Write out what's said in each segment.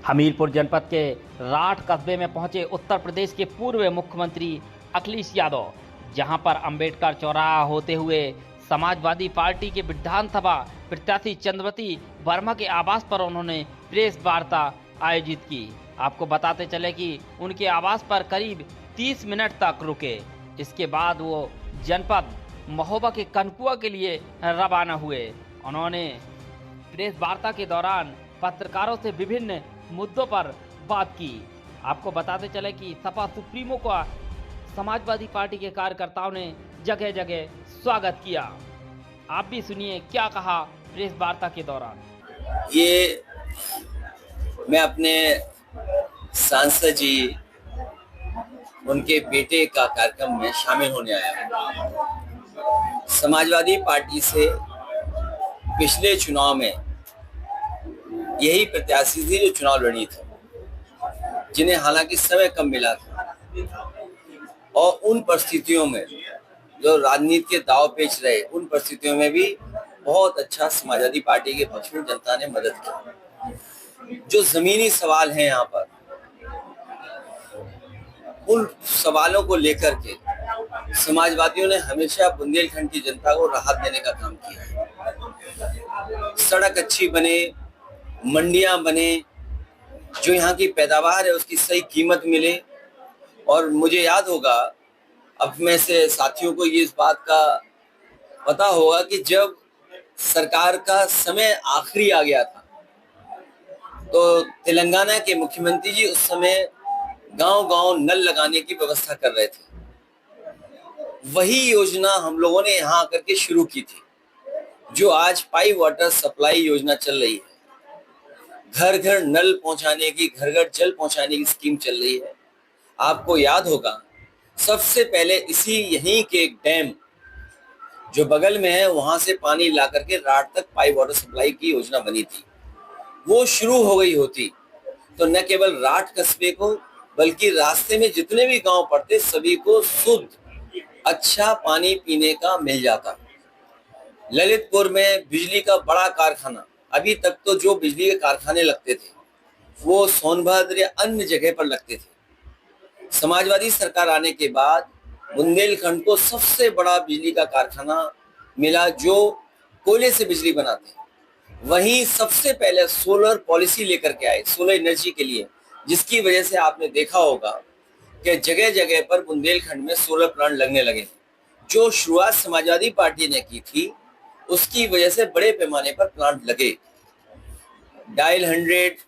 हमीरपुर जनपद के राठ कस्बे में पहुंचे उत्तर प्रदेश के पूर्व मुख्यमंत्री अखिलेश यादव, जहां पर अंबेडकर चौराहा होते हुए समाजवादी पार्टी के विधानसभा प्रत्याशी चंद्रवती वर्मा के आवास पर उन्होंने प्रेस वार्ता आयोजित की। आपको बताते चले कि उनके आवास पर करीब 30 मिनट तक रुके। इसके बाद वो जनपद महोबा के कनकुआ के लिए रवाना हुए। उन्होंने प्रेस वार्ता के दौरान पत्रकारों से विभिन्न मुद्दों पर बात की। आपको बताते चले कि सपा सुप्रीमो का समाजवादी पार्टी के कार्यकर्ताओं ने जगह जगह स्वागत किया। आप भी सुनिए क्या कहा प्रेस वार्ता के दौरान। ये मैं अपने सांसद जी उनके बेटे का कार्यक्रम में शामिल होने आया हूँ। समाजवादी पार्टी से पिछले चुनाव में यही प्रत्याशी थी जो चुनाव लड़ी थी, जिन्हें हालांकि समय कम मिला था, और उन परिस्थितियों में जो राजनीति के दाव पेच रहे, उन परिस्थितियों में भी बहुत अच्छा समाजवादी पार्टी के पक्ष में जनता ने मदद की। जो जमीनी सवाल हैं यहाँ पर, उन सवालों को लेकर के समाजवादियों ने हमेशा बुंदेलखंड की जनता को राहत देने का काम किया है। सड़क अच्छी बने, मंडियां बने, जो यहाँ की पैदावार है उसकी सही कीमत मिले। और मुझे याद होगा, अब में से साथियों को ये इस बात का पता होगा कि जब सरकार का समय आखिरी आ गया था, तो तेलंगाना के मुख्यमंत्री जी उस समय गांव-गांव नल लगाने की व्यवस्था कर रहे थे। वही योजना हम लोगों ने यहाँ आकर के शुरू की थी, जो आज पाइप वाटर सप्लाई योजना चल रही है। घर घर नल पहुंचाने की, घर घर जल पहुंचाने की स्कीम चल रही है। आपको याद होगा, सबसे पहले यहीं के एक डैम जो बगल में है, वहां से पानी ला करके राठ तक पाइप वाटर सप्लाई की योजना बनी थी। वो शुरू हो गई होती तो न केवल राठ कस्बे को, बल्कि रास्ते में जितने भी गांव पड़ते सभी को शुद्ध अच्छा पानी पीने का मिल जाता। ललितपुर में बिजली का बड़ा कारखाना, अभी तक तो जो बिजली के कारखाने लगते थे वो सोनभद्र या अन्य जगह पर लगते थे। समाजवादी सरकार आने के बाद बुंदेलखंड को सबसे बड़ा बिजली का कारखाना मिला, जो कोयले से बिजली बनाते हैं। वहीं सबसे पहले सोलर पॉलिसी लेकर के आए, सोलर एनर्जी के लिए, जिसकी वजह से आपने देखा होगा कि जगह जगह पर बुंदेलखंड में सोलर प्लांट लगने लगे। जो शुरुआत समाजवादी पार्टी ने की थी, उसकी वजह से बड़े पैमाने पर प्लांट लगे। डायल 100,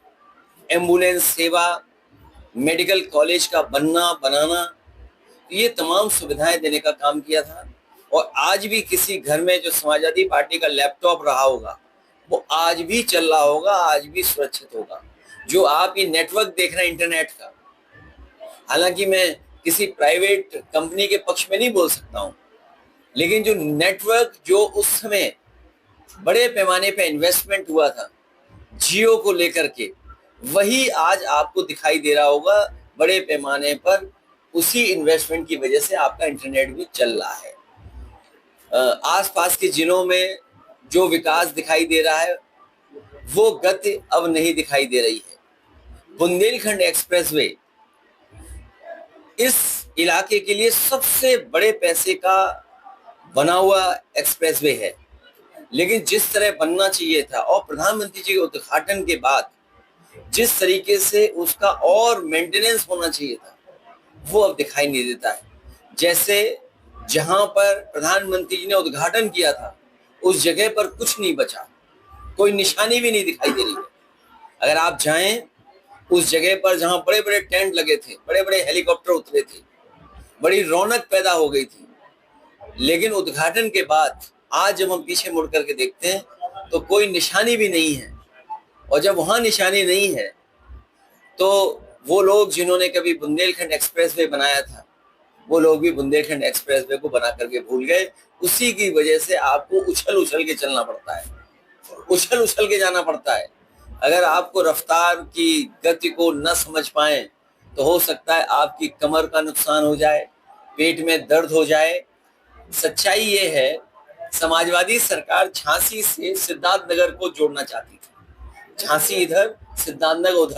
एम्बुलेंस सेवा, मेडिकल कॉलेज का बनाना, ये तमाम सुविधाएं देने का काम किया था। और आज भी किसी घर में जो समाजवादी पार्टी का लैपटॉप रहा होगा, वो आज भी चल रहा होगा, आज भी सुरक्षित होगा। जो आप ये नेटवर्क देख रहे हैं इंटरनेट का, हालांकि मैं किसी प्राइवेट कंपनी के पक्ष में नहीं बोल सकता हूँ, लेकिन जो नेटवर्क जो उस समय बड़े पैमाने पे इन्वेस्टमेंट हुआ था जियो को लेकर के, वही आज आपको दिखाई दे रहा होगा बड़े पैमाने पर। उसी इन्वेस्टमेंट की वजह से आपका इंटरनेट भी चल रहा है। आसपास के जिलों में जो विकास दिखाई दे रहा है, वो गति अब नहीं दिखाई दे रही है। बुंदेलखंड एक्सप्रेसवे इस इलाके के लिए सबसे बड़े पैसे का बना हुआ एक्सप्रेसवे है, लेकिन जिस तरह बनना चाहिए था और प्रधानमंत्री जी के उद्घाटन के बाद जिस तरीके से उसका और मेंटेनेंस होना चाहिए था, वो अब दिखाई नहीं देता है। जैसे जहां पर प्रधानमंत्री जी ने उद्घाटन किया था, उस जगह पर कुछ नहीं बचा, कोई निशानी भी नहीं दिखाई दे रही है। अगर आप जाएं उस जगह पर जहां बड़े बड़े टेंट लगे थे, बड़े बड़े हेलीकॉप्टर उतरे थे, बड़ी रौनक पैदा हो गई थी, लेकिन उद्घाटन के बाद आज जब हम पीछे मुड़ करके देखते हैं तो कोई निशानी भी नहीं है। और जब वहां निशानी नहीं है, तो वो लोग जिन्होंने कभी बुंदेलखंड एक्सप्रेसवे बनाया था, वो लोग भी बुंदेलखंड एक्सप्रेसवे को बना करके भूल गए। उसी की वजह से आपको उछल उछल के चलना पड़ता है, उछल उछल के जाना पड़ता है। अगर आपको रफ्तार की गति को न समझ पाए तो हो सकता है आपकी कमर का नुकसान हो जाए, पेट में दर्द हो जाए। सच्चाई ये है, समाजवादी सरकार झांसी से सिद्धार्थनगर को जोड़ना चाहती थी। झांसी इधर, सिद्धार्थनगर उधर।